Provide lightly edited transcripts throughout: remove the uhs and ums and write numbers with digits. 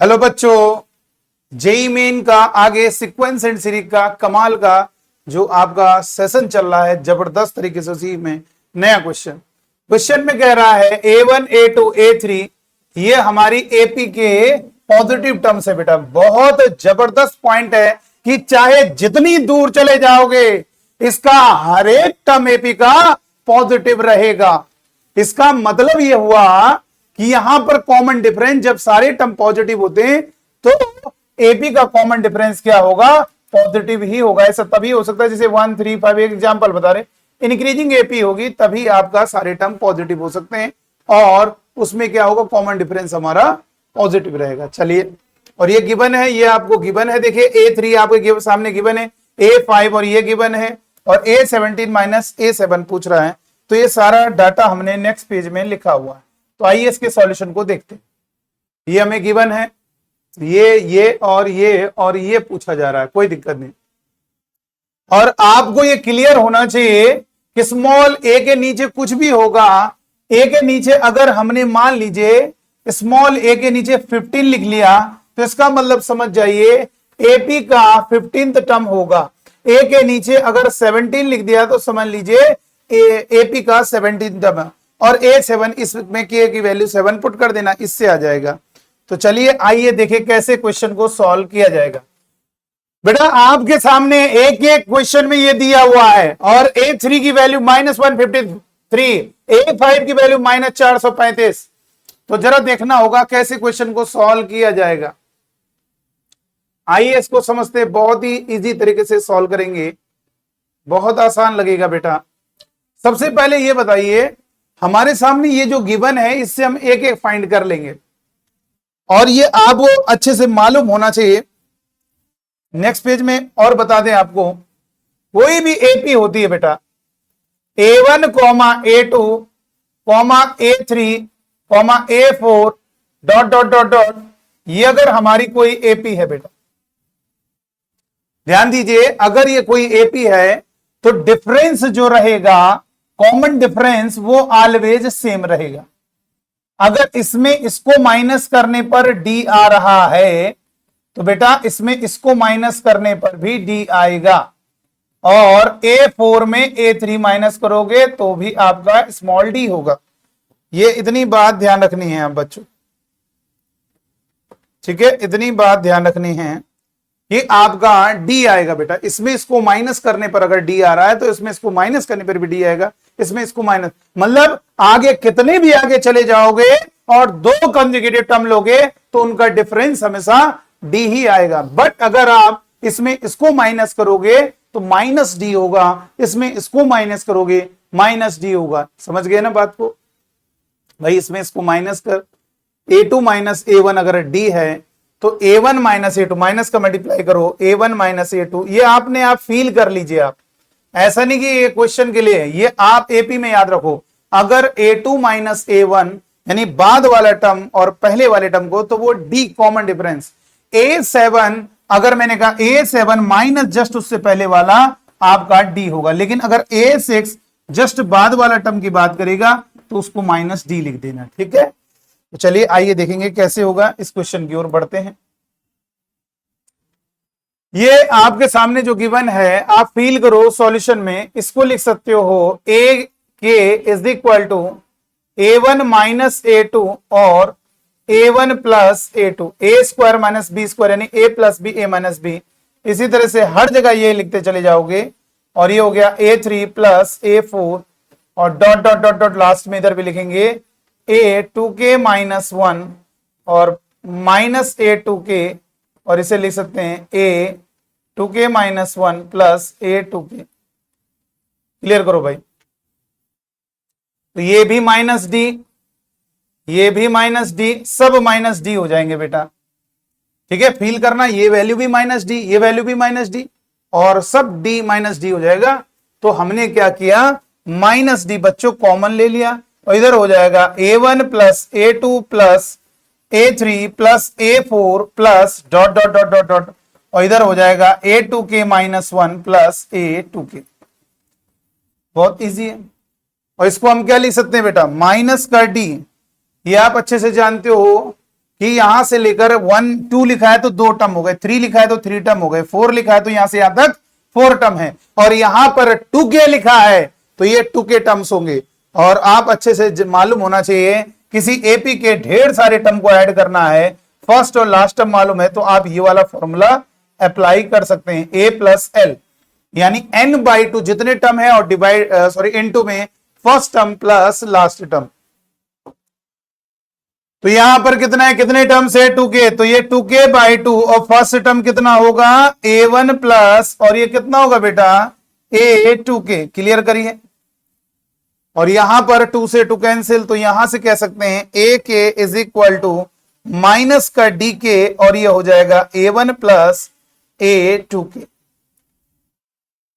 Hello बच्चों, JEE main का आगे सीक्वेंस एंड सीरीज का कमाल का जो आपका सेशन चल रहा है जबरदस्त तरीके से, उसी में नया क्वेश्चन में कह रहा है A1 A2 A3 ये हमारी एपी के पॉजिटिव टर्म्स है। बेटा बहुत जबरदस्त पॉइंट है कि चाहे जितनी दूर चले जाओगे इसका हर एक टर्म एपी का पॉजिटिव रहेगा। इसका मतलब यह हुआ कि यहां पर कॉमन डिफरेंस जब सारे टर्म पॉजिटिव होते हैं तो एपी का कॉमन डिफरेंस क्या होगा? पॉजिटिव ही होगा। ऐसा तभी हो सकता है जैसे 1 3 5 एक एग्जांपल बता रहे, इंक्रीजिंग एपी होगी तभी आपका सारे टर्म पॉजिटिव हो सकते हैं और उसमें क्या होगा? कॉमन डिफरेंस हमारा पॉजिटिव रहेगा। चलिए, और ये गिवन है, ये आपको गिवन है। देखिए A3 आपके सामने गिवन है, A5 और ये गिवन है और A17 माइनस A7 पूछ रहा है। तो ये सारा डाटा हमने नेक्स्ट पेज में लिखा हुआ है। तो आइए इसके सॉल्यूशन को देखते हैं। ये हमें गिवन है, ये और ये पूछा जा रहा है, कोई दिक्कत नहीं। और आपको ये क्लियर होना चाहिए कि स्मॉल ए के नीचे कुछ भी होगा, ए के नीचे अगर हमने मान लीजिए स्मॉल ए के नीचे 15 लिख लिया तो इसका मतलब समझ जाइए एपी का 15th टर्म होगा। ए के नीचे अगर 17 लिख दिया तो समझ लीजिए एपी का 17th टर्म, और A7 इसमें के की वैल्यू 7 पुट कर देना, इससे आ जाएगा। तो चलिए आइए देखें कैसे क्वेश्चन को सॉल्व किया जाएगा। बेटा आपके सामने एक एक क्वेश्चन में ये दिया हुआ है और A3 की वैल्यू -153, A5 की वैल्यू -435। तो जरा देखना होगा कैसे क्वेश्चन को सॉल्व किया जाएगा। आइए इसको समझते, बहुत ही इजी तरीके से सॉल्व करेंगे, बहुत आसान लगेगा बेटा। सबसे पहले ये बताइए, हमारे सामने ये जो गिवन है इससे हम एक एक फाइंड कर लेंगे और ये आपको अच्छे से मालूम होना चाहिए। नेक्स्ट पेज में और बता दें आपको, कोई भी एपी होती है बेटा A1, A2, A3, A4 dot dot dot dot, ये अगर हमारी कोई एपी है बेटा, ध्यान दीजिए, अगर ये कोई एपी है तो डिफरेंस जो रहेगा, कॉमन डिफरेंस, वो ऑलवेज सेम रहेगा। अगर इसमें इसको माइनस करने पर डी आ रहा है तो बेटा इसमें इसको माइनस करने पर भी डी आएगा, और A4 में A3 माइनस करोगे तो भी आपका स्मॉल डी होगा। ये इतनी बात ध्यान रखनी है आप बच्चों, ठीक है, इतनी बात ध्यान रखनी है कि आपका डी आएगा बेटा। इसमें इसको माइनस करने पर अगर डी आ रहा है तो इसमें इसको माइनस करने पर भी डी आएगा, इसमें इसको माइनस, मतलब आगे कितने भी आगे चले जाओगे और दो कंजुगेटिव टर्म लोगे तो उनका डिफरेंस हमेशा डी ही आएगा। बट अगर आप इसमें इसको माइनस करोगे तो माइनस डी होगा, इसमें इसको माइनस करोगे माइनस डी होगा। समझ गए ना बात को भाई? इसमें इसको माइनस कर, A2 माइनस A1 अगर डी है तो A1 माइनस A2, माइनस का मल्टीप्लाई करो, A1 माइनस A2, ये आपने आप फील कर लीजिए। आप ऐसा नहीं कि ये क्वेश्चन के लिए, ये आप एपी में याद रखो। अगर A2 माइनस A1 यानी बाद वाला टर्म और पहले वाले टर्म को, तो वो डी कॉमन डिफरेंस। A7 अगर मैंने कहा A7 माइनस जस्ट उससे पहले वाला आपका डी होगा, लेकिन अगर A6 जस्ट बाद वाला टर्म की बात करेगा तो उसको माइनस डी लिख देना, ठीक है। तो चलिए आइए देखेंगे कैसे होगा, इस क्वेश्चन की ओर बढ़ते हैं। ये आपके सामने जो गिवन है आप फील करो सॉल्यूशन में, इसको लिख सकते हो A के is equal to A1 minus A2 और A1 plus A2, A square minus B square यानी A plus B A minus B. इसी तरह से हर जगह ये लिखते चले जाओगे और ये हो गया A3 प्लस A4 और dot dot dot dot last में इधर भी लिखेंगे A2k माइनस 1 और माइनस A2k, और इसे लिख सकते हैं A2k minus 1 plus A2k। Clear करो भाई। तो ये भी माइनस डी, ये भी माइनस डी, सब माइनस डी हो जाएंगे बेटा, ठीक है। फील करना, ये वैल्यू भी माइनस डी, ये वैल्यू भी माइनस डी, और सब डी माइनस डी हो जाएगा। तो हमने क्या किया, माइनस डी बच्चों कॉमन ले लिया और इधर हो जाएगा A1 plus A2 plus A3 plus A4 plus dot dot dot dot dot, और इधर हो जाएगा A2k माइनस 1 प्लस A2k। बहुत इजी है। और इसको हम क्या लिख सकते हैं बेटा, माइनस का डी। ये आप अच्छे से जानते हो कि यहां से लेकर 1 2 लिखा है तो 2 टर्म हो गए, 3 लिखा है तो 3 टर्म हो गए, 4 लिखा है तो यहां से यहां तक 4 टर्म है, और यहां पर 2k लिखा है तो ये 2k टर्म्स होंगे। और आप अच्छे से मालूम होना चाहिए, किसी एपी के ढेर सारे टर्म को ऐड करना है, फर्स्ट और लास्ट टर्म मालूम है तो आप ये वाला फॉर्मूला अप्लाई कर सकते हैं, a प्लस एल, यानी n/2 जितने टर्म है और डिवाइड इनटू में first term plus last term. तो यहां पर कितना है, कितने टर्म से 2k, तो ये 2k/2 और फर्स्ट टर्म कितना होगा a1 प्लस, और ये कितना होगा बेटा a2k। क्लियर करिए। और यहां पर 2 से 2 कैंसिल, तो यहां से कह सकते हैं ak is equal to minus का dk, और ये हो जाएगा a1 प्लस a2k।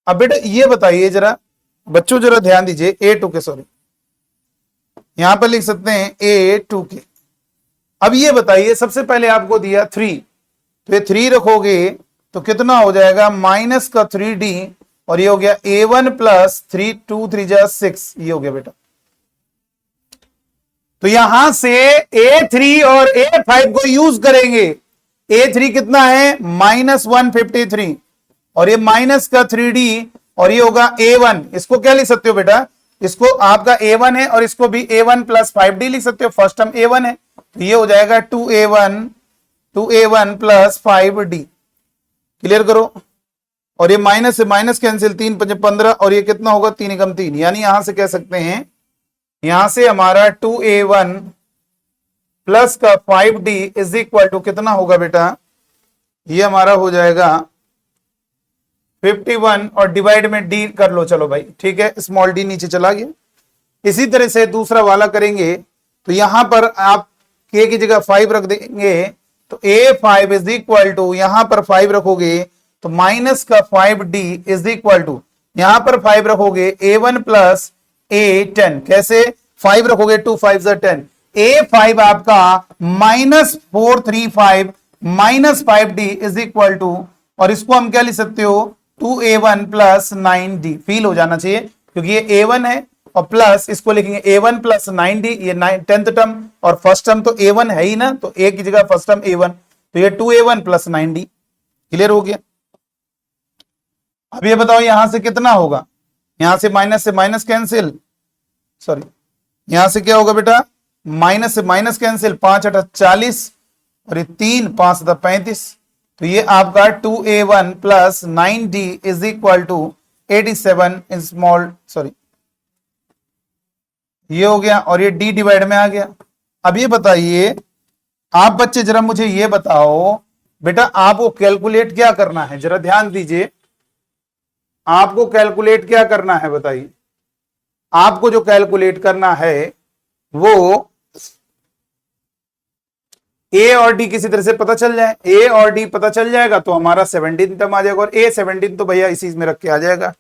अब बेटा ये बताइए जरा, बच्चों जरा ध्यान दीजिए, a2k सॉरी, यहां पर लिख सकते हैं a2k। अब ये बताइए, सबसे पहले आपको दिया 3, तो ये 3 रखोगे तो कितना हो जाएगा माइनस का 3d, और ये हो गया a1 प्लस 3 2 3 जा 6, ये हो गया बेटा। तो यहां से a3 और a5 को यूज करेंगे। a3 कितना है -153, और ये माइनस का 3d, और ये होगा a1। इसको क्या लिख सकते हो बेटा, इसको आपका a1 है और इसको भी a1 प्लस 5d लिख सकते हो, फर्स्ट टर्म a1 है, तो ये हो जाएगा 2a1 प्लस 5d। क्लियर करो। और ये माइनस से माइनस कैंसिल, 3 5 15, और ये कितना होगा 3 एकम 3, यानी यहां से कह सकते हैं, यहां से हमारा 2a1 प्लस का 5d इज इक्वल टू कितना होगा बेटा, ये हमारा हो जाएगा 51, और डिवाइड में d कर लो, चलो भाई ठीक है, स्मॉल d नीचे चला गया। इसी तरह से दूसरा वाला करेंगे, तो यहां पर आप k की जगह 5 रख देंगे, तो a5 इज इक्वल टू, यहां पर 5 रखोगे तो माइनस का 5d इज इक्वल टू, यहां पर 5 रखोगे a1 प्लस a10, कैसे 5 रखोगे 2 5 10, a5 आपका -435 minus 5d is equal to, और इसको हम क्या लिख सकते हो 2a1 प्लस 9d। फील हो जाना चाहिए क्योंकि ये a1 है, और प्लस इसको लिखेंगे a1 प्लस 9d, ये 10th टर्म, और फर्स्ट टर्म तो a1 है ही ना, तो a की जगह फर्स्ट टर्म a1, तो ये 2a1 प्लस 9d। क्लियर हो गया। अब ये बताओ यहां से कितना होगा, यहां से माइनस कैंसिल, सॉरी यहां से क्या होगा बेटा, माइनस से माइनस कैंसिल, 5 8 40, और ये 3 5 7 35, तो ये आपका 2a1 plus 9d is equal to 87 in small, sorry ये हो गया, और ये d डिवाइड में आ गया। अब ये बताइए आप बच्चे, जरा मुझे ये बताओ बेटा, आपको कैलकुलेट क्या करना है, जरा ध्यान दीजिए, आपको कैलकुलेट क्या करना है बताइए। आपको जो कैलकुलेट करना है वो a और d किसी तरह से पता चल जाए, a और d पता चल जाएगा तो हमारा 17 टर्म आ जाएगा, और a 17 तो भैया इसी में रख के आ जाएगा,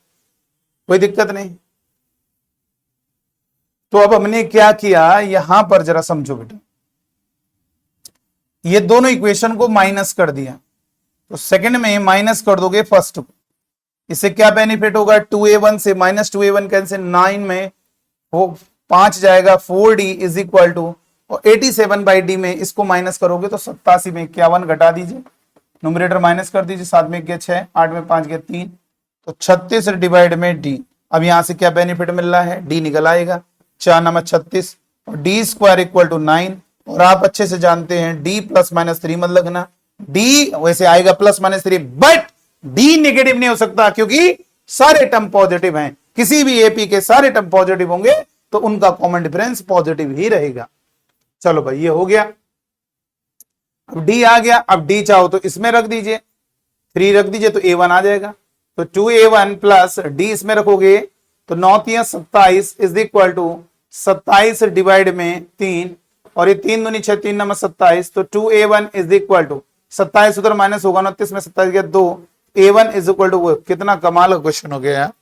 कोई दिक्कत नहीं। तो अब हमने क्या किया, यहां पर जरा समझो बेटा, ये दोनों इक्वेशन को माइनस कर दिया, तो सेकंड में माइनस कर दोगे फर्स्ट को, इससे क्या बेनिफिट होगा, 2a1 से माइनस 2a1 कैंसिल, 9 में वो 5 जाएगा, 4d इज इक्वल टू, और 87/d में इसको माइनस करोगे तो 87 में 51 घटा दीजिए, न्यूमरेटर माइनस कर दीजिए, 7 में 6, 8 में 5 3, तो 36 डिवाइड में d। अब यहां से क्या बेनिफिट मिल रहा है, d निकल आएगा, 4 9 36, और d स्क्वायर इक्वल टू 9, और आप अच्छे से जानते हैं d प्लस माइनस 3 मत लगना, d वैसे आएगा plus minus 3, but d negative नहीं हो सकता क्योंकि सारे टर्म पॉजिटिव हैं, किसी भी एपी के सारे टर्म पॉजिटिव होंगे तो उनका कॉमन डिफरेंस पॉजिटिव ही रहेगा। चलो भाई ये हो गया, अब d आ गया, अब d चाहो तो इसमें रख दीजिए, 3 रख दीजिए तो a1 आ जाएगा, तो 2a1 प्लस d इसमें रखोगे तो 9 3 27 इज इक्वल टू 27 डिवाइड में 3, और ये 3 दूनी 6 3 9 27, तो 2a1 इज इक्वल टू 27 उधर माइनस होगा, 29 में 27 गया 2, a1 इज इक्वल टू, कितना कमाल का क्वेश्चन हो गया।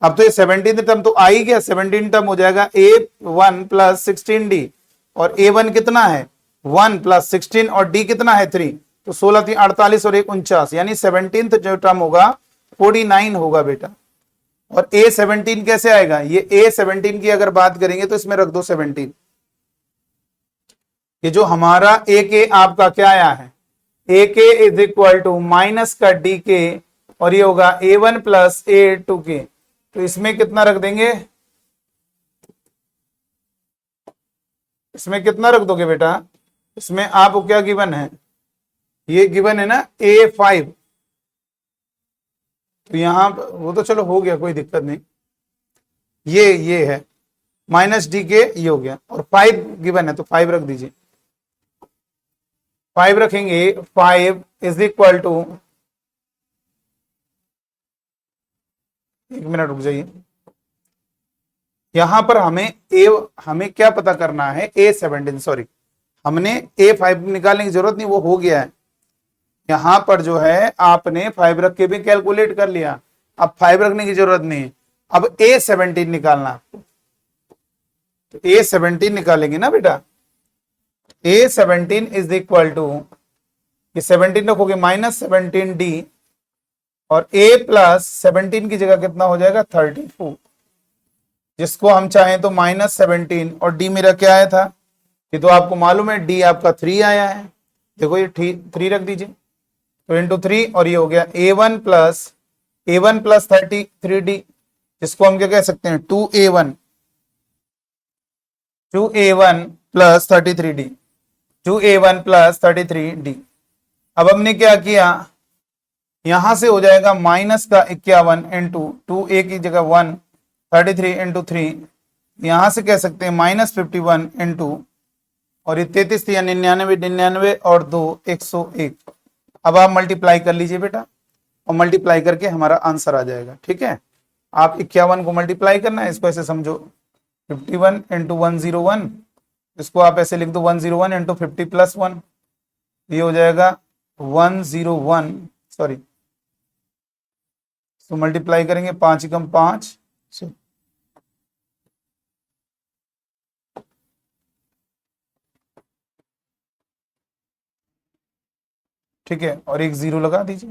अब तो ये 17 टर्म तो आ ही गया, 17 टर्म हो जाएगा a1 प्लस 16d, और a1 कितना है 1 प्लस 16, और d कितना है 3, तो 16 3 48 और 1 49, यानी 17th जो टर्म होगा 49 होगा बेटा। और a17 कैसे आएगा, ये a17 की अगर बात करेंगे तो इसमें रख दो 17, कि जो हमारा ए के आपका क्या आया है, ए के इज इक्वल टू माइनस का डी के, और ये होगा ए वन प्लस ए टू के। तो इसमें कितना रख देंगे, इसमें कितना रख दोगे बेटा, इसमें आपको क्या गिवन है, ये गिवन है ना A5, तो यहां वो तो चलो हो गया, कोई दिक्कत नहीं, ये है माइनस डी के, ये हो गया, और 5 गिवन है तो 5 रख दीजिए, 5 रखेंगे। 5 इज इक्वल टू, एक मिनट रुक जाइए, यहां पर हमें क्या पता करना है, A17, सॉरी हमने A5 निकालने की जरूरत नहीं, वो हो गया है। यहां पर जो है आपने 5 रख के भी कैलकुलेट कर लिया, अब 5 रखने की जरूरत नहीं है। अब A17 निकालना आपको, तो A17 निकालेंगे ना बेटा, A17 इज इक्वल टू, ये 17 रखोगे माइनस 17D, और A प्लस 17 की जगह कितना हो जाएगा 34, जिसको हम चाहें तो माइनस 17, और D मेरा क्या आया था, ये तो आपको मालूम है, D आपका 3 आया है, देखो ये 3 रख दीजिए, तो इंटू 3, और ये हो गया A1 प्लस 33D, जिसको हम क्या कह सकते हैं 2A1 plus 33D, 2A1 plus 33D। अब हमने क्या किया, यहां से हो जाएगा माइनस का 51 इंटू 2A की जगह 1, 33 इंटू 3, यहां से कह सकते हैं माइनस 51 इंटू, और ये 33 या 99, 99 और 2 101। अब आप मल्टीप्लाई कर लीजिए बेटा, और मल्टीप्लाई करके हमारा आंसर आ जाएगा। ठीक है, आप 51 को मल्टीप्लाई करना है, इसको ऐसे समझो 51 इंटू 101, इसको आप ऐसे लिख दो 101 इंटू 50 प्लस 1, ये हो जाएगा 101, सॉरी, तो मल्टीप्लाई करेंगे 5 एकम 5, ठीक है, और एक 0 लगा दीजिए,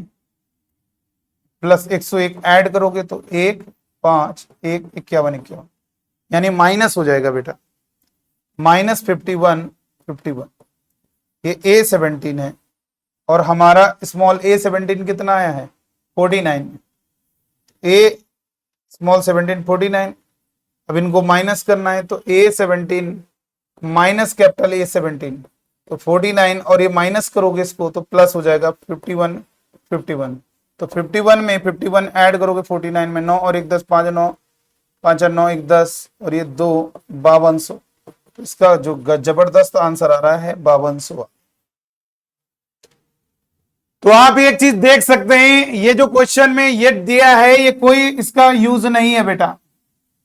प्लस 101 ऐड करोगे तो 1 5 1 51, यानी माइनस हो जाएगा बेटा, माइनस 51, ये A17 है, और हमारा स्मॉल A17 कितना आया है 49, स्मॉल 17 49। अब इनको माइनस करना है, तो A17 माइनस कैपिटल A17, तो 49, और ये माइनस करोगे इसको तो प्लस हो जाएगा 51, तो 51 में 51 ऐड करोगे 49 में, 9 और 1 10, 5 9, 5 9 1 10, और ये 2 5200, तो इसका जो जबरदस्त आंसर आ रहा है 5200। तो आप एक चीज देख सकते हैं, ये जो क्वेश्चन में ये दिया है, ये कोई इसका यूज नहीं है बेटा,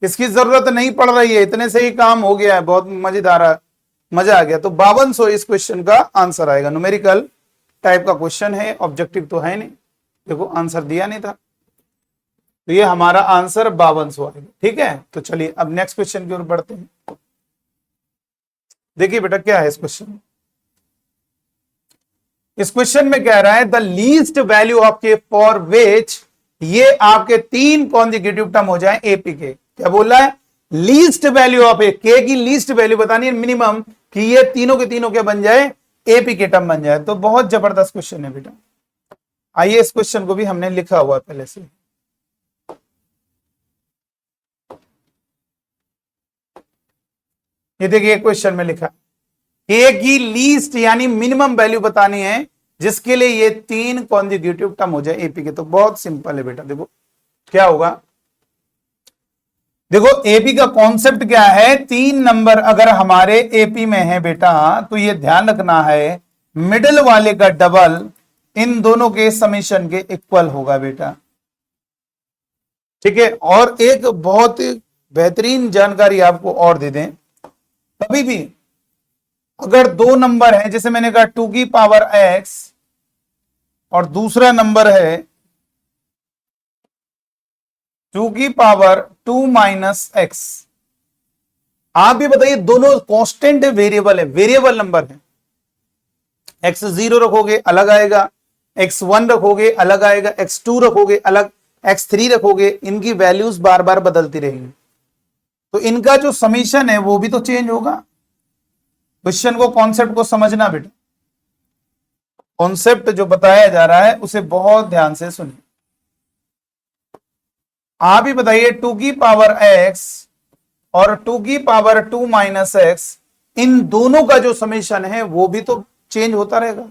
इसकी जरूरत नहीं पड़ रही है, इतने से ही काम हो गया है, बहुत मजेदार, मजा आ गया। तो 5200 इस क्वेश्चन का आंसर आएगा, न्यूमेरिकल टाइप का क्वेश्चन है, ऑब्जेक्टिव तो है नहीं, देखो आंसर दिया नहीं था, तो ये हमारा आंसर 5200 आएगा। ठीक है, तो चलिए अब नेक्स्ट क्वेश्चन की ओर बढ़ते हैं। देखिए बेटा क्या है इस क्वेश्चन में, इस क्वेश्चन में कह रहा है द लीस्ट वैल्यू ऑफ के फॉर विच, ये आपके 3 कॉन्जिक्यूटिव टर्म हो जाए एपी के। क्या बोल रहा है, लीस्ट वैल्यू ऑफ ए, के की लीस्ट वैल्यू बतानी है मिनिमम, कि ये तीनों के तीनों क्या बन जाए, एपी के टर्म बन जाए। तो बहुत जबरदस्त क्वेश्चन है बेटा, आइए इस क्वेश्चन को भी हमने लिखा हुआ है पहले से, ये देखिए क्वेश्चन में लिखा के की लीस्ट यानी मिनिमम वैल्यू बतानी है, जिसके लिए ये 3 कॉन्जिक्यूटिव टर्म हो जाए एपी के। तो बहुत सिंपल है बेटा, देखो क्या होगा, देखो एपी का कॉन्सेप्ट क्या है, 3 नंबर अगर हमारे एपी में है बेटा, तो ये ध्यान रखना है मिडिल वाले का डबल इन दोनों के समीशन के इक्वल होगा बेटा। ठीक है, और एक बहुत बेहतरीन जानकारी आपको और दे दें, कभी भी अगर 2 नंबर है, जैसे मैंने कहा 2 की पावर x और दूसरा नंबर है 2 की पावर 2 माइनस एक्स, आप भी बताइए दोनों कांस्टेंट वेरिएबल है, वेरिएबल नंबर है, x0 रखोगे अलग आएगा, x1 रखोगे अलग आएगा, x2 रखोगे अलग, x3 रखोगे, इनकी वैल्यूज बार बार बदलती रहेंगी, तो इनका जो समीशन है वो भी तो चेंज होगा। क्वेश्चन को, कॉन्सेप्ट को समझना बेटा, कॉन्सेप्ट जो बताया जा रहा है उसे बहुत ध्यान से सुनिए। आप ही बताइए 2 की पावर x और 2 की पावर 2 माइनस एक्स, इन दोनों का जो समेशन है वो भी तो चेंज होता रहेगा।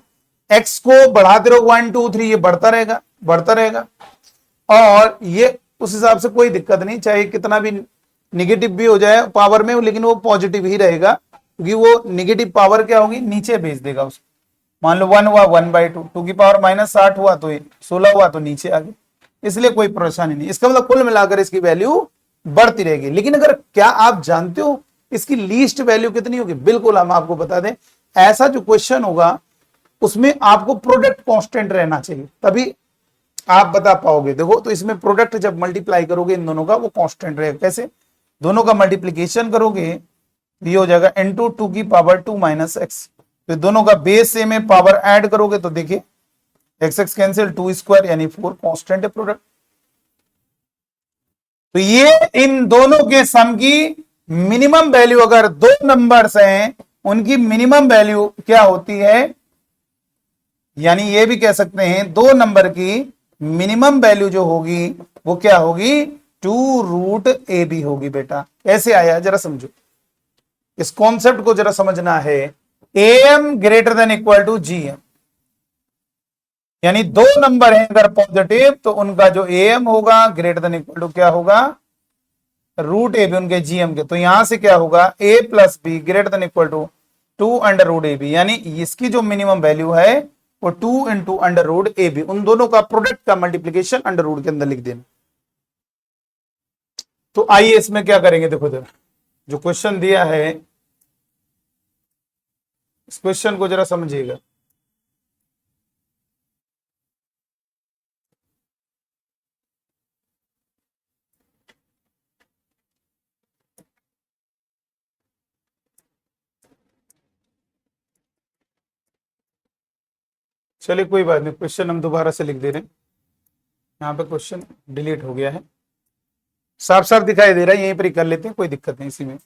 x को बढ़ाते रहो 1 2 3, ये बढ़ता रहेगा बढ़ता रहेगा, और ये उस हिसाब से कोई दिक्कत नहीं, चाहे कितना भी निगेटिव भी हो जाए पावर में, लेकिन वो पॉजिटिव ही रहेगा, क्योंकि वो निगेटिव पावर क्या होगी, नीचे भेज देगा उसको। मान लो 1 हुआ 1/2, 2 की पावर माइनस 8 हुआ तो 16 हुआ तो नीचे आ गया, इसलिए कोई परेशानी नहीं। इसका मतलब कुल मिलाकर इसकी वैल्यू बढ़ती रहेगी। लेकिन अगर, क्या आप जानते हो इसकी लीस्ट वैल्यू कितनी होगी? बिल्कुल, हम आपको बता दें, ऐसा जो क्वेश्चन होगा उसमें आपको प्रोडक्ट कांस्टेंट रहना चाहिए, तभी आप बता पाओगे। देखो, तो इसमें प्रोडक्ट जब मल्टीप्लाई करोगे इन दोनों का, वो कांस्टेंट रहेगा। कैसे? दोनों का मल्टीप्लीकेशन करोगे, ये हो जाएगा इनटू 2 की पावर 2 माइनस एक्स, तो दोनों का बेस से में पावर ऐड करोगे तो देखिए एक्स एक्स कैंसिल, 2 स्क्वायर यानी 4, कांस्टेंट है प्रोडक्ट। तो ये इन दोनों के सम की मिनिमम वैल्यू, अगर दो नंबर्स हैं उनकी मिनिमम वैल्यू क्या होती है, यानी ये भी कह सकते हैं दो नंबर की मिनिमम वैल्यू जो होगी वो क्या होगी, 2√AB होगी। बेटा कैसे आया जरा समझो, इस कॉन्सेप्ट को जरा समझना है। AM greater than equal to GM, यानी दो नंबर हैं अगर पॉजिटिव तो उनका जो AM होगा ग्रेटर देन इक्वल टू क्या होगा, √AB उनके GM के। तो यहां से क्या होगा, A plus B greater than equal to 2√AB, यानी इसकी जो मिनिमम वैल्यू है वो 2 इंटू √AB, उन दोनों का प्रोडक्ट का मल्टीप्लीकेशन अंडर रूट के अंदर लिख देना। तो आइए इसमें क्या करेंगे, देखो जरा जो क्वेश्चन दिया है इस क्वेश्चन को जरा समझिएगा। चलिए कोई बात नहीं, क्वेश्चन हम दोबारा से लिख दे रहे हैं। यहाँ पे क्वेश्चन डिलीट हो गया है, साफ साफ दिखाई दे रहा है, यहीं पर ही कर लेते हैं, कोई दिक्कत नहीं इसी में।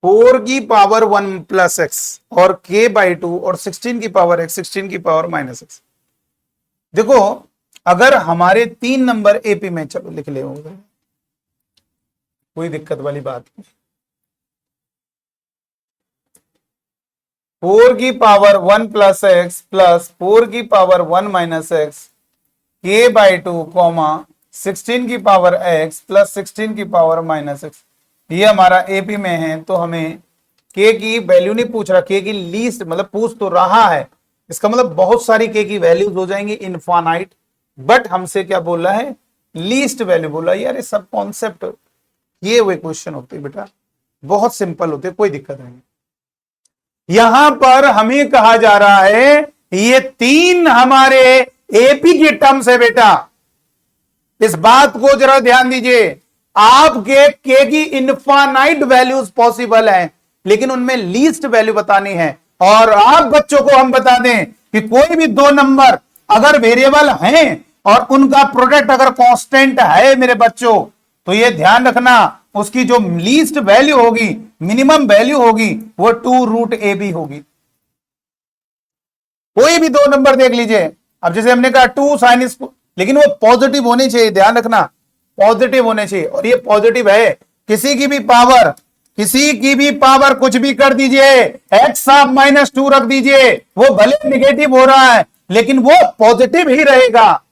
4 की पावर 1 प्लस एक्स और k/2 और 16 की पावर x, 16 की पावर माइनस एक्स। देखो, अगर हमारे 3 नंबर एपी में, चलो लिख ले, कोई दिक्कत वाली बात नहीं। 4 की पावर 1 प्लस एक्स प्लस 4 की power 1 minus x k/2 comma 16 की पावर x प्लस 16 की पावर माइनस एक्स, ये हमारा एपी में है। तो हमें k की वैल्यू नहीं पूछ रहा, k की लीस्ट मतलब पूछ तो रहा है, इसका मतलब बहुत सारी k की वैल्यूज हो जाएंगी इनफाइनाइट, बट हमसे क्या बोल रहा है, लीस्ट वैल्यू बोल रहा है। यार ये सब कॉन्सेप्ट ये हुए क्वेश्चन होते हैं बेटा, बहुत सिंपल होते, कोई दिक्कत नहीं। यहां पर हमें कहा जा रहा है ये 3 हमारे एपी की टर्म्स है बेटा, इस बात को जरा ध्यान दीजिए। आपके के की इनफाइनाइट वैल्यूज पॉसिबल हैं, लेकिन उनमें लीस्ट वैल्यू बतानी है। और आप बच्चों को हम बता दें कि कोई भी दो नंबर अगर वेरिएबल हैं और उनका प्रोडक्ट अगर कांस्टेंट है मेरे बच्चों, तो ये ध्यान रखना उसकी जो लीस्ट वैल्यू होगी, मिनिमम वैल्यू होगी, वो 2√AB होगी। कोई भी दो नंबर देख लीजिए, अब जैसे हमने कहा 2 sin, लेकिन वो पॉजिटिव होने चाहिए, ध्यान रखना पॉजिटिव होने चाहिए, और ये पॉजिटिव है। किसी की भी पावर कुछ भी कर दीजिए, x आप -2 रख दीजिए, वो भले निगेटिव हो रहा है लेकिन वो पॉजिटिव ही रहेगा,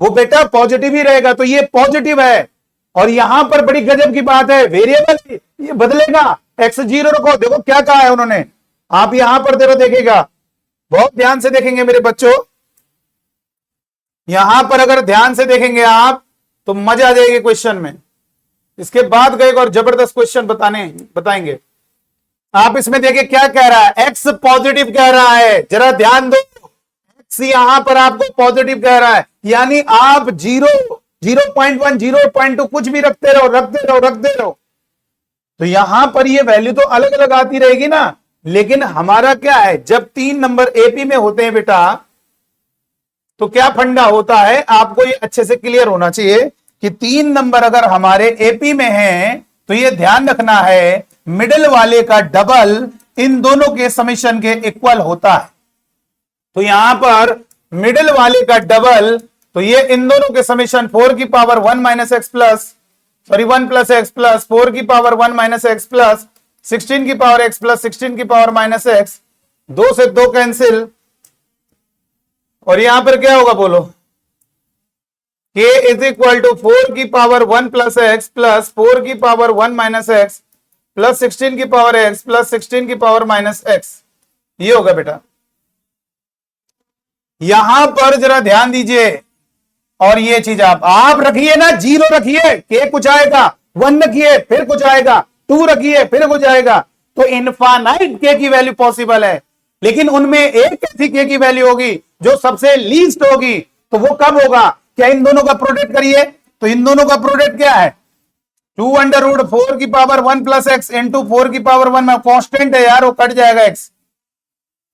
वो बेटा पॉजिटिव ही रहेगा। तो ये पॉजिटिव है। और यहां पर बड़ी गजब की बात है, वेरिएबल ये बदलेगा, x0 रखो। देखो क्या कहा है उन्होंने, आप यहां पर देखो, देखिएगा बहुत ध्यान से देखेंगे मेरे बच्चों, यहां पर अगर ध्यान से देखेंगे आप तो मजा आ जाएगी क्वेश्चन में। इसके बाद गए और जबरदस्त क्वेश्चन बताएंगे। आप इसमें देखिए क्या कह रहा है, एक्स पॉजिटिव कह रहा है, जरा ध्यान दो, एक्स यहां पर आपको पॉजिटिव कह रहा है, यानी आप 0.1 0.2 कुछ भी रखते रहो। तो यहां पर ये वैल्यू तो अलग अलग आती रहेगी ना, लेकिन हमारा क्या है, जब 3 नंबर एपी में होते हैं बेटा, तो क्या फंडा होता है, आपको ये अच्छे से क्लियर होना चाहिए कि 3 नंबर अगर हमारे एपी में हैं तो ये ध्यान रखना है मिडिल वाले का डबल इन दोनों के समेशन के इक्वल होता है। तो यहां पर मिडिल वाले का डबल, तो ये इन दोनों के समेशन 4 की power 1 minus x plus, sorry 1 plus x plus 4 की पावर 1 माइनस एक्स प्लस 16 की पावर एक्स प्लस 16 की पावर माइनस एक्स, 2 से 2 कैंसिल, और यहां पर क्या होगा बोलो, k इज इक्वल टू 4 की पावर 1 प्लस एक्स प्लस 4 की पावर 1 माइनस एक्स प्लस 16 की पावर एक्स प्लस 16 की पावर माइनस एक्स, ये होगा बेटा। यहां पर जरा ध्यान दीजिए, और ये चीज आप रखिए ना, 0 रखिए, के कुछ आएगा, 1 रखिए फिर कुछ आएगा, 2 रखिए फिर कुछ आएगा, तो इनफाइनाइट के की वैल्यू पॉसिबल है, लेकिन उनमें एक ऐसी के की वैल्यू होगी जो सबसे लीस्ट होगी। तो वो कब होगा, क्या इन दोनों का प्रोडक्ट करिए, तो इन दोनों का प्रोडक्ट क्या है, 2 अंडर रूट 4 की पावर 1 प्लस एक्स इंटू 4 की पावर 1 में कॉन्स्टेंट है यार, वो कट जाएगा एक्स,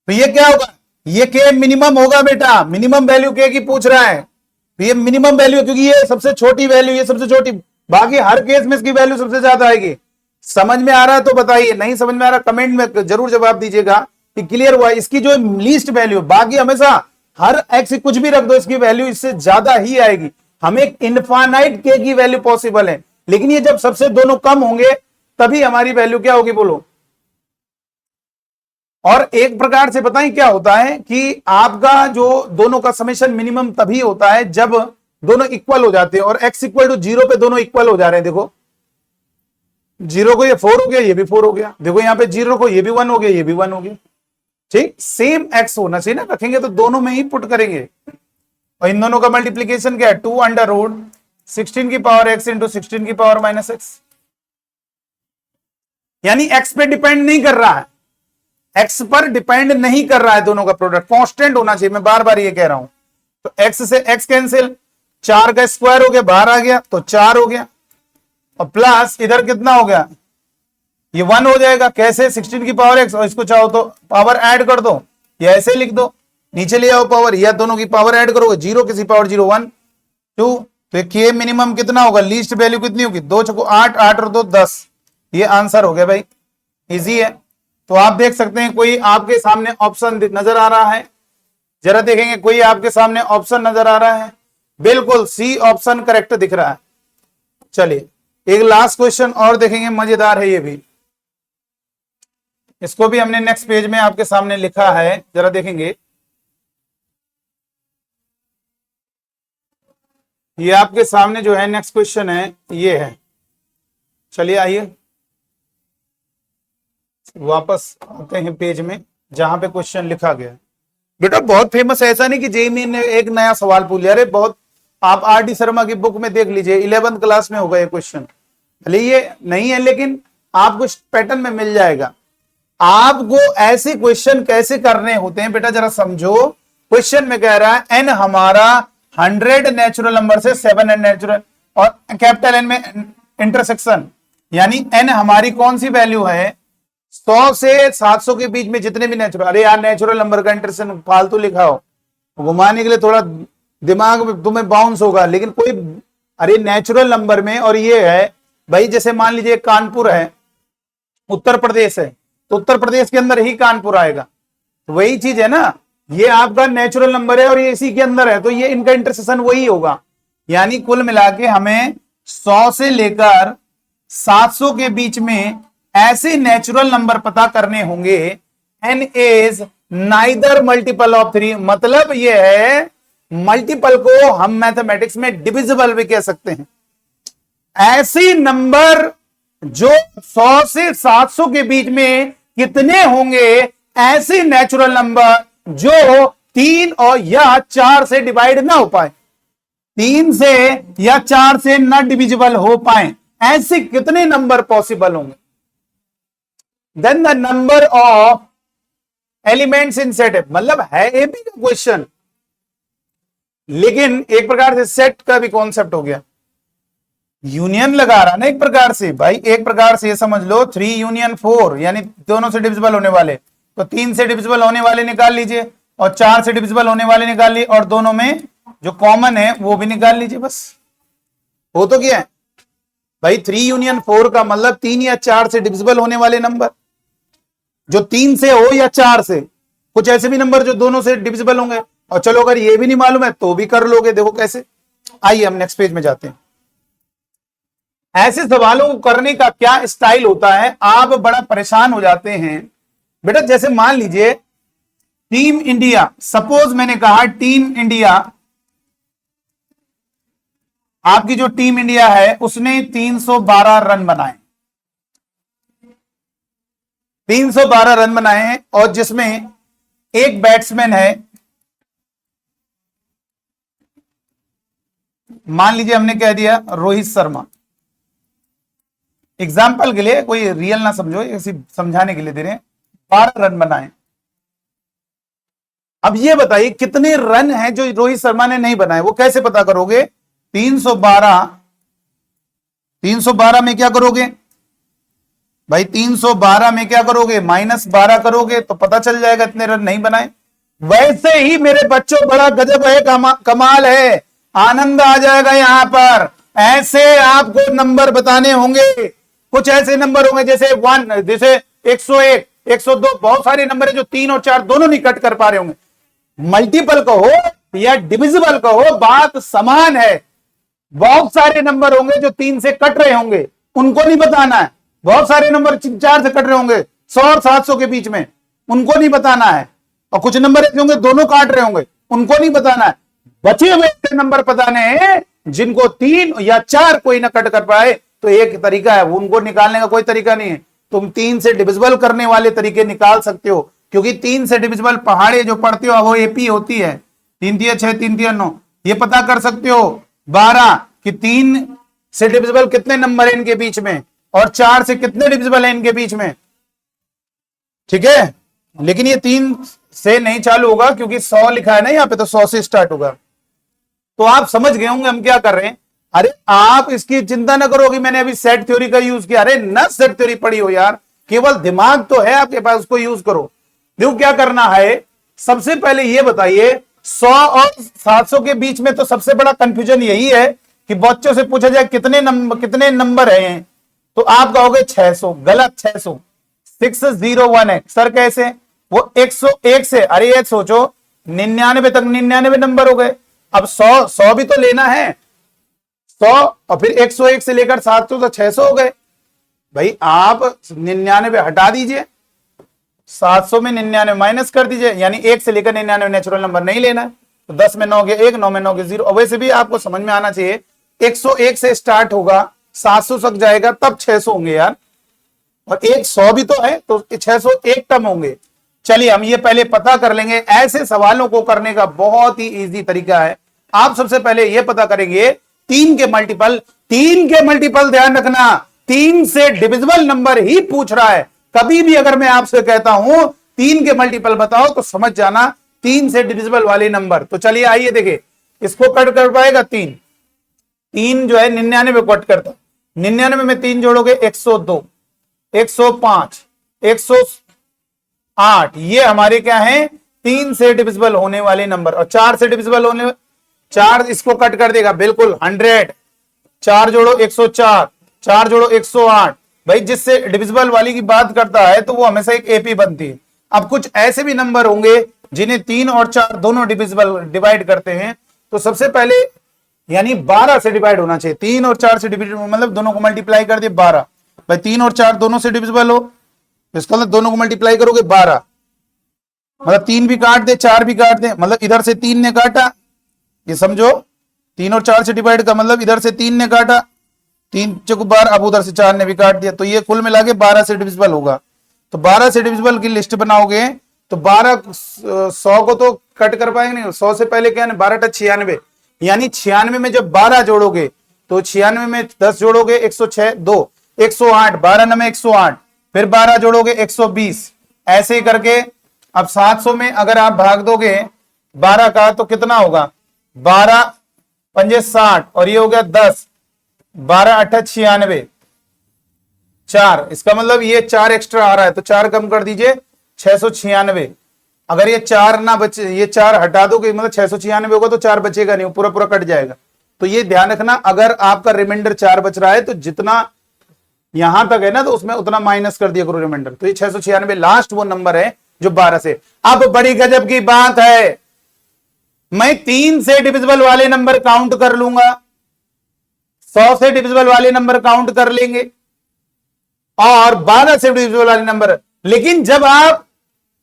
तो ये क्या होगा, ये के मिनिमम होगा बेटा, मिनिमम वैल्यू के की पूछ रहा है, तो ये मिनिमम वैल्यू, क्योंकि ये सबसे छोटी वैल्यू, ये सबसे छोटी, बाकी हर केस में इसकी वैल्यू सबसे ज्यादा आएगी। समझ में आ रहा है तो बताइए, नहीं समझ में आ रहा कमेंट में जरूर जवाब दीजिएगा कि क्लियर हुआ। इसकी जो लीस्ट वैल्यू, बाकी हमेशा हर एक्स कुछ भी रख दो, इसकी वैल्यू इससे ज्यादा ही आएगी। हमें इनफाइनाइट के की वैल्यू पॉसिबल है, लेकिन ये जब सबसे दोनों कम होंगे तभी हमारी वैल्यू क्या होगी बोलो। और एक प्रकार से बताएं क्या होता है कि आपका जो दोनों का समेशन मिनिमम तभी होता है जब दोनों इक्वल हो जाते हैं, और x इक्वल टू 0 पे दोनों इक्वल हो जा रहे हैं। देखो 0 को ये 4 हो गया, ये भी 4 हो गया, देखो यहां पे 0 को ये भी 1 हो गया, ये भी 1 हो गया, ठीक, सेम x होना चाहिए ना, रखेंगे तो दोनों में ही पुट करेंगे। और इन दोनों का मल्टीप्लीकेशन क्या है, 2 अंडर रूट 16 की पावर x इंटू 16 की पावर माइनस एक्स, यानी x पे डिपेंड नहीं कर रहा है, x पर डिपेंड नहीं कर रहा है, दोनों का प्रोडक्ट कांस्टेंट होना चाहिए, मैं बार बार ये कह रहा हूं। तो x से x कैंसिल, 4 का स्क्वायर हो गया, बाहर आ गया तो 4 हो गया, और प्लस इधर कितना हो गया, ये 1 हो जाएगा, कैसे, 16 की पावर x, और इसको चाहो तो पावर ऐड कर दो, या ऐसे लिख दो, नीचे ले आओ पावर, या दोनों की पावर ऐड करोगे, 0 किसी पावर 0 1 2, तो के मिनिमम कितना होगा, लीस्ट वैल्यू कितनी होगी, 2 चौको 8, 8 और 2 10, ये आंसर हो गया भाई, इजी है। तो आप देख सकते हैं कोई आपके सामने ऑप्शन नजर आ रहा है, जरा देखेंगे कोई आपके सामने ऑप्शन नजर आ रहा है, बिल्कुल सी ऑप्शन करेक्ट दिख रहा है। चलिए एक लास्ट क्वेश्चन और देखेंगे, मजेदार है ये भी, इसको भी हमने नेक्स्ट पेज में आपके सामने लिखा है, जरा देखेंगे। ये आपके सामने जो है नेक्स्ट क्वेश्चन है, ये है, चलिए आइए वापस आते हैं पेज में जहां पे क्वेश्चन लिखा गया है। बेटा बहुत फेमस है, ऐसा नहीं कि जेईई ने एक नया सवाल पूछ लिया, अरे बहुत, आप आर.डी. शर्मा की बुक में देख लीजिए, 11th क्लास में होगा ये क्वेश्चन, भले ये नहीं है लेकिन आपको पैटर्न में मिल जाएगा। आपको ऐसे क्वेश्चन कैसे करने होते हैं बेटा, जरा समझो। क्वेश्चन में कह रहा है एन हमारा 100 नेचुरल नंबर से 7 नेचुरल, और कैपिटल एन में इंटरसेक्शन, यानी एन हमारी कौन सी वैल्यू है, 100 से 700 के बीच में जितने भी नेचुरल, अरे यार नेचुरल नंबर का इंटरसेक्शन फालतू लिखा हो, घुमाने के लिए थोड़ा दिमाग में तुम्हें बाउंस होगा, लेकिन कोई, अरे नेचुरल नंबर में, और ये है भाई, जैसे मान लीजिए कानपुर है, उत्तर प्रदेश है, तो उत्तर प्रदेश के अंदर ही कानपुर आएगा, तो वही चीज है ना, ये आपका नेचुरल नंबर है और ये इसी के अंदर है, तो ये इनका इंटरसेक्शन वही होगा। यानी कुल मिला के हमें 100 से लेकर 700 के बीच में ऐसे नेचुरल नंबर पता करने होंगे, n is neither multiple of 3, मतलब ये है मल्टीपल को हम मैथमेटिक्स में डिविजिबल भी कह सकते हैं। ऐसे नंबर जो 100 से 700 के बीच में कितने होंगे, ऐसे नेचुरल नंबर जो 3 और या 4 से डिवाइड ना हो पाए, 3 से या 4 से ना डिविजिबल हो पाए, ऐसे कितने नंबर पॉसिबल होंगे। Then the number of elements in set, मतलब है ए बी का क्वेश्चन, लेकिन एक प्रकार से सेट का भी कॉन्सेप्ट हो गया, यूनियन लगा रहा ना एक प्रकार से भाई, एक प्रकार से ये समझ लो 3 यूनियन 4, यानी दोनों से डिविजिबल होने वाले, तो 3 से डिविजिबल होने वाले निकाल लीजिए और 4 से डिविजिबल होने वाले निकाल लीजिए, और दोनों में जो कॉमन है वो भी निकाल लीजिए, बस हो तो क्या है भाई 3 यूनियन 4 का मतलब 3 या 4 से डिविजिबल होने वाले नंबर, जो 3 से हो या 4 से, कुछ ऐसे भी नंबर जो दोनों से डिविजिबल होंगे। और चलो अगर ये भी नहीं मालूम है तो भी कर लोगे, देखो कैसे। आइए हम नेक्स्ट पेज में जाते हैं। ऐसे सवालों को करने का क्या स्टाइल होता है, आप बड़ा परेशान हो जाते हैं बेटा। जैसे मान लीजिए टीम इंडिया, सपोज मैंने कहा टीम इंडिया, आपकी जो टीम इंडिया है उसने 312 रन बनाए, 312 रन बनाए हैं, और जिसमें एक बैट्समैन है, मान लीजिए हमने कह दिया रोहित शर्मा। एग्जाम्पल के लिए, कोई रियल ना समझो, ऐसी समझाने के लिए दे रहे हैं। 12 रन बनाए। अब ये बताइए कितने रन हैं जो रोहित शर्मा ने नहीं बनाए, वो कैसे पता करोगे? 312 में क्या करोगे भाई? 312 में क्या करोगे? -12 करोगे तो पता चल जाएगा इतने रन नहीं बनाए। वैसे ही मेरे बच्चों बड़ा गजब है, कमाल है, आनंद आ जाएगा यहां पर। ऐसे आपको नंबर बताने होंगे, कुछ ऐसे नंबर होंगे जैसे 1, जैसे 101, 102, बहुत सारे नंबर है जो 3 और 4 दोनों नहीं कट कर पा रहे होंगे। मल्टीपल कहो या डिविजिबल कहो, बात समान है। बहुत सारे नंबर होंगे जो 3 से कट रहे होंगे, उनको नहीं बताना है। बहुत सारे नंबर 4 से कट रहे होंगे, 100 और 700 के बीच में, उनको नहीं बताना है। और कुछ नंबर ऐसे होंगे दोनों काट रहे होंगे, उनको नहीं बताना है। बचे हुए नंबर बताने हैं जिनको 3 या 4 कोई ना कट कर पाए, तो एक तरीका है, उनको निकालने का कोई तरीका नहीं है। तुम 3 से डिविजिबल करने वाले तरीके निकाल सकते हो, क्योंकि 3 से डिविजिबल पहाड़े जो पढ़ते हो वो एपी होती है, 3 3 6, 3 3 9, ये पता कर सकते हो 12 कि 3 से डिविजिबल कितने नंबर है इनके बीच में, और 4 से कितने डिविजिबल है इनके बीच में, ठीक है। लेकिन ये 3 से नहीं चालू होगा क्योंकि 100 लिखा है ना यहाँ पे, तो 100 से स्टार्ट होगा। तो आप समझ गए होंगे हम क्या कर रहे हैं। अरे आप इसकी चिंता ना करो कि मैंने अभी सेट थ्योरी का यूज किया, अरे न सेट थ्योरी पढ़ी हो यार, केवल दिमाग तो है आपके पास, उसको यूज करो। देखो क्या करना है, सबसे पहले ये बताइए 100 और 700 के बीच में तो सबसे बड़ा कंफ्यूजन यही है कि बच्चों से पूछा जाए कितने नंबर हैं, तो आप कहोगे 600, गलत। 600 601 है सर, कैसे? वो 101 से, अरे ये सोचो 99 तक 99 नंबर हो गए। अब 100 भी तो लेना है, 100 और फिर 101 से लेकर 700 तो 600 हो गए। भाई आप 99 हटा दीजिए, 700 में 99 माइनस कर दीजिए, यानी 1 से लेकर 99 नेचुरल नंबर नहीं लेना है। तो 10 में 9 के 1, 9 में 9 के 0। और वैसे भी आपको समझ में आना चाहिए 101 से स्टार्ट होगा, 700 तक जाएगा, तब 600 होंगे यार, और 100 भी तो है, तो 601 टर्म होंगे। चलिए हम ये पहले पता कर लेंगे। ऐसे सवालों को करने का बहुत ही इजी तरीका है। आप सबसे पहले ये पता करेंगे 3 के मल्टीपल, 3 के मल्टीपल ध्यान रखना, 3 से डिविजिबल नंबर ही पूछ रहा है। कभी भी अगर मैं आपसे कहता हूं 3 के मल्टीपल बताओ, तो समझ जाना 3 से डिविजिबल वाले नंबर। तो चलिए आइए देखिए, इसको कट कर पाएगा 3 जो है 99 कट करता, 99 में 3 जोड़ोगे 102, 105, 108, ये हमारे क्या है 3 से डिविजिबल होने वाले नंबर। और 4 से डिविजिबल होने, 4 इसको कट कर देगा बिल्कुल 100, 4 जोड़ो 104, 4 जोड़ो 108। भाई जिससे डिविजिबल वाली की बात करता है तो वो हमेशा एक एपी बनती है। अब कुछ ऐसे भी नंबर होंगे जिन्हें 3 और 4 दोनों डिवाइड करते हैं, तो सबसे पहले यानी 12 से डिवाइड होना चाहिए। 3 और 4 से डिवाइड मतलब दोनों को मल्टीप्लाई कर दिए 12। भाई 3 और 4 दोनों से डिविजिबल हो, इसका मतलब दोनों को मल्टीप्लाई करोगे 12, मतलब 3 भी काट दे 4 भी काट दे, मतलब इधर से 3 ने काटा, ये समझो 3 और 4 से डिवाइड का मतलब इधर से 3 ने काटा, 3 चौक 12, अब उधर से 4 ने भी काट दिया, तो ये कुल मिला के 12 से डिविजिबल होगा। तो 12 से डिविजिबल की लिस्ट बनाओगे तो 12, 100 को तो कट कर पाएंगे नहीं, 100 से पहले क्या है 12 × 96, यानी 96 में जब 12 जोड़ोगे तो 96 में 10 जोड़ोगे 106, 2, 108, 12 में 108, फिर 12 जोड़ोगे 120, ऐसे ही करके। अब 700 में अगर आप भाग दोगे 12 का तो कितना होगा, 12 पंजे 60, और ये हो गया 10, 12 8 96, 4, इसका मतलब ये 4 एक्स्ट्रा आ रहा है, तो 4 कम कर दीजिए 696। अगर ये 4 ना बचे, ये 4 हटा दोगे मतलब 696 होगा, तो 4 बचेगा नहीं, पूरा पूरा कट जाएगा। तो ये ध्यान रखना, अगर आपका रिमाइंडर 4 बच रहा है तो जितना यहां तक है ना, तो उसमें उतना माइनस कर दिया करो रिमाइंडर। तो ये 696 लास्ट वो नंबर है जो 12 से। अब बड़ी गजब की बात है, मैं 3 से डिविजिबल वाले नंबर काउंट कर लूंगा, 100 से डिविजिबल वाले नंबर काउंट कर लेंगे, और 12 से डिविजिबल वाले नंबर। लेकिन जब आप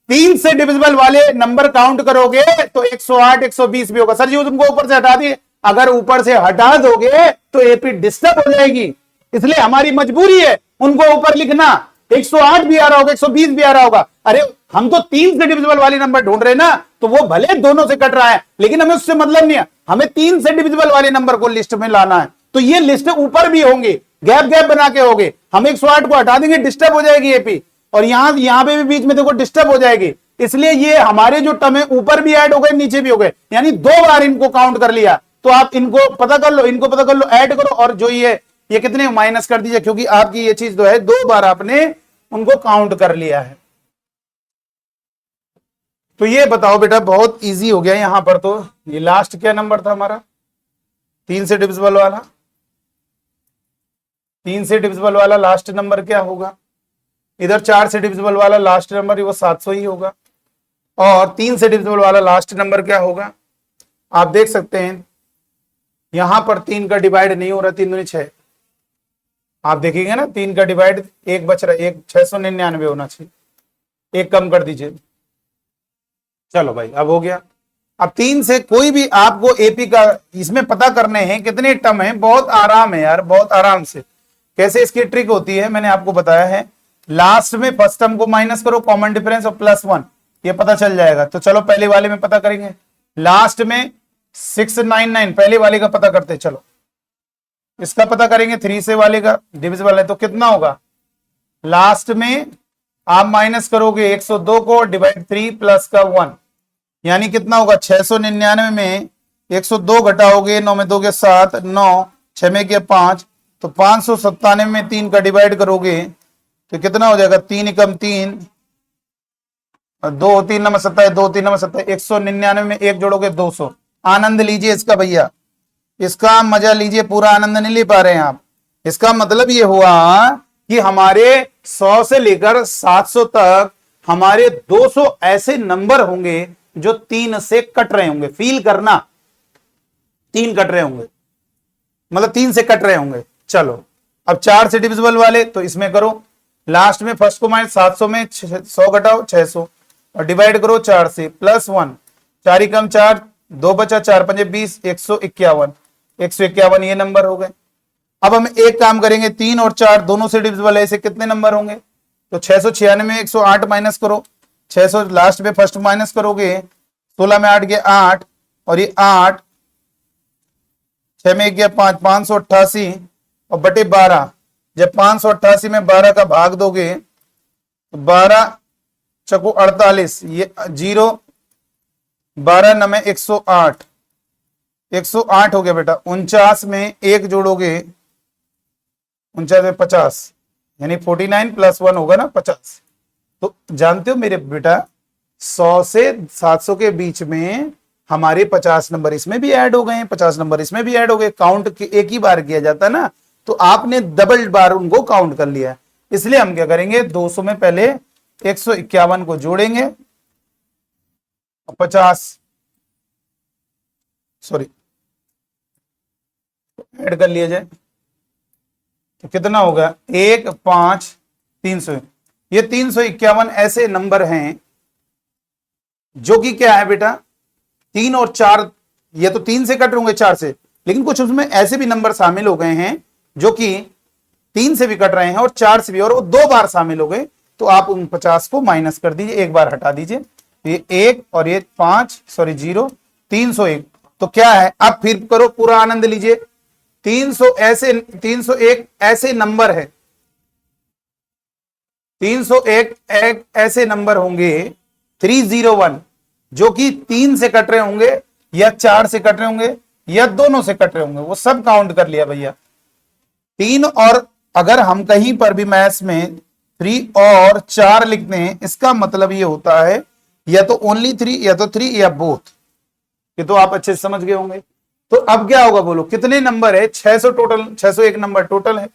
3 से डिविजिबल वाले नंबर काउंट करोगे तो 108 120 भी होगा। सर जी तुमको ऊपर से हटा दिए, अगर ऊपर से हटा दोगे तो एपी डिस्टर्ब हो जाएगी, इसलिए हमारी मजबूरी है उनको ऊपर लिखना। 108 भी आ रहा होगा, 120 भी आ रहा होगा, अरे हम तो 3 से डिविजिबल वाले नंबर ढूंढ रहे हैं ना, तो वो भले दोनों से कट रहा है लेकिन हमें उससे मतलब नहीं है, हमें 3 से डिविजिबल वाले नंबर को लिस्ट में लाना है। तो ये लिस्ट ऊपर भी होंगे, गैप गैप बना के होंगे, हम 108 को हटा देंगे, डिस्टर्ब हो जाएगी एपी, और यहां पे भी बीच में देखो डिस्टर्ब हो जाएगी, इसलिए ये हमारे जो टर्म है ऊपर भी ऐड हो गए नीचे भी हो गए, यानी 2 बार इनको काउंट कर लिया। तो आप इनको पता कर लो, इनको पता कर लो, ऐड करो, और जो ये कितने माइनस कर दीजिए, क्योंकि आपकी ये चीज जो है 2 बार आपने उनको काउंट कर लिया है। तो ये बताओ बेटा, बहुत इजी हो गया यहां पर। तो ये लास्ट क्या नंबर था हमारा, 3 से डिविजिबल वाला, 3 से डिविजिबल वाला लास्ट नंबर क्या होगा, इधर 4 से डिविजिबल वाला लास्ट नंबर वो 700 ही होगा, और 3 से डिविजिबल वाला लास्ट नंबर क्या होगा, आप देख सकते हैं यहां पर 3 का डिवाइड नहीं हो रहा, 3 दूनी 6, आप देखेंगे ना 3 का डिवाइड, एक बच रहा है, एक 699 होना चाहिए, एक कम कर दीजिए। चलो भाई अब हो गया। अब 3 से कोई भी आपको एपी का इसमें पता करने हैं कितने टर्म है, बहुत आराम है यार, बहुत आराम से। कैसे इसकी ट्रिक होती है मैंने आपको बताया है, लास्ट में फर्स्ट टर्म को माइनस करो, कॉमन डिफरेंस और +1, ये पता चल जाएगा। तो चलो पहले वाले में पता करेंगे, लास्ट में 699 पहले वाले का पता करते, चलो इसका पता करेंगे, 3 से वाले का डिविजिबल है तो कितना होगा, लास्ट में आप माइनस करोगे 102 को, डिवाइड 3 प्लस का 1, यानी कितना होगा 699 में 102 घटाओगे, 9 में 2 के 7, 9 6 में के 5, तो 597 में 3 का डिवाइड करोगे तो कितना हो जाएगा, 3 एकम 3, 2 3 नंबर 27, 2 3 नंबर 27, 199 में 1 जोड़ोगे 200। आनंद लीजिए इसका भैया, इसका मजा लीजिए, पूरा आनंद नहीं ले पा रहे हैं आप। इसका मतलब ये हुआ कि हमारे 100 से लेकर 700 तक हमारे 200 ऐसे नंबर होंगे जो 3 से कट रहे होंगे। फील करना, 3 कट रहे होंगे, मतलब 3 से कट रहे होंगे। चलो अब 4 से डिविजिबल वाले, तो इसमें करो, लास्ट में फर्स्ट को माइनस 700 में 100 घटाओ 600, और डिवाइड करो 4 से, +1, 4 एकम 4, 2 बचा, 4 पंजे 20, 151, 151 ये नंबर हो गए। अब हम एक काम करेंगे, 3 और 4 दोनों से डिविजिबल है, ऐसे कितने नंबर होंगे, तो 696 में 108 माइनस करो, 600 लास्ट में फर्स्ट माइनस करोगे, 16 में 8 गया 8, और ये 8, 6 में गया 5, 588 और बटे 12, जब 588 में 12 का भाग दोगे तो 12 चको 48, ये 0, 12 9 में 108, 108 हो गया बेटा। 49 में 1 जोड़ोगे, 49 में 50, यानी 49 + 1 होगा ना 50। तो जानते हो मेरे बेटा, 100 से 700 के बीच में हमारे 50 नंबर इसमें भी ऐड हो गए हैं, 50 नंबर इसमें भी ऐड हो गए। काउंट एक ही बार किया जाता है ना, तो आपने डबल बार उनको काउंट कर लिया, इसलिए हम क्या करेंगे, 200 में पहले 151 को जोड़ेंगे, 50 सॉरी ऐड कर लिया जाए तो कितना होगा, 1 5 300। ये 351 ऐसे नंबर हैं जो कि क्या है बेटा, 3 और 4, ये तो 3 से कट होंगे 4 से, लेकिन कुछ उसमें ऐसे भी नंबर शामिल हो गए हैं जो कि 3 से भी कट रहे हैं और 4 से भी, और वो 2 बार शामिल हो गए। तो आप उन 50 को माइनस कर दीजिए, एक बार हटा दीजिए, ये 1 और ये 5 सॉरी 0, 301। तो क्या है, अब फिर करो, पूरा आनंद लीजिए। 301 ऐसे नंबर है, 301 ऐसे नंबर होंगे 301 जो कि 3 से कट रहे होंगे या 4 से कट रहे होंगे या दोनों से कट रहे होंगे, वो सब काउंट कर लिया भैया। 3 और अगर हम कहीं पर भी मैथ्स में 3 और 4 लिखते हैं, इसका मतलब ये होता है या तो ओनली 3 या तो 3 या बोथ। ये तो आप अच्छे से समझ गए होंगे। तो अब क्या होगा बोलो, कितने नंबर है? 600 टोटल, 601 नंबर टोटल है।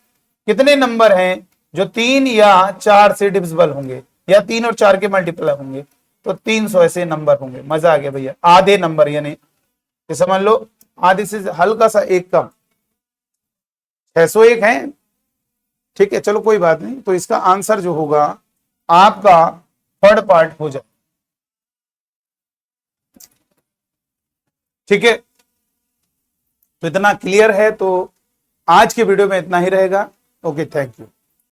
कितने नंबर हैं जो 3 या 4 से डिविजिबल होंगे या 3 और 4 के मल्टीप्लाई होंगे? तो 300 ऐसे नंबर होंगे। मजा आ गया भैया। आधे नंबर यानी समझ लो आधे से हल्का सा एक कम, 601 है। ठीक है, चलो कोई बात नहीं। तो इसका आंसर जो होगा आपका थर्ड पार्ट हो जाए। ठीक है, तो इतना क्लियर है। तो आज के वीडियो में इतना ही रहेगा। Okay, thank you.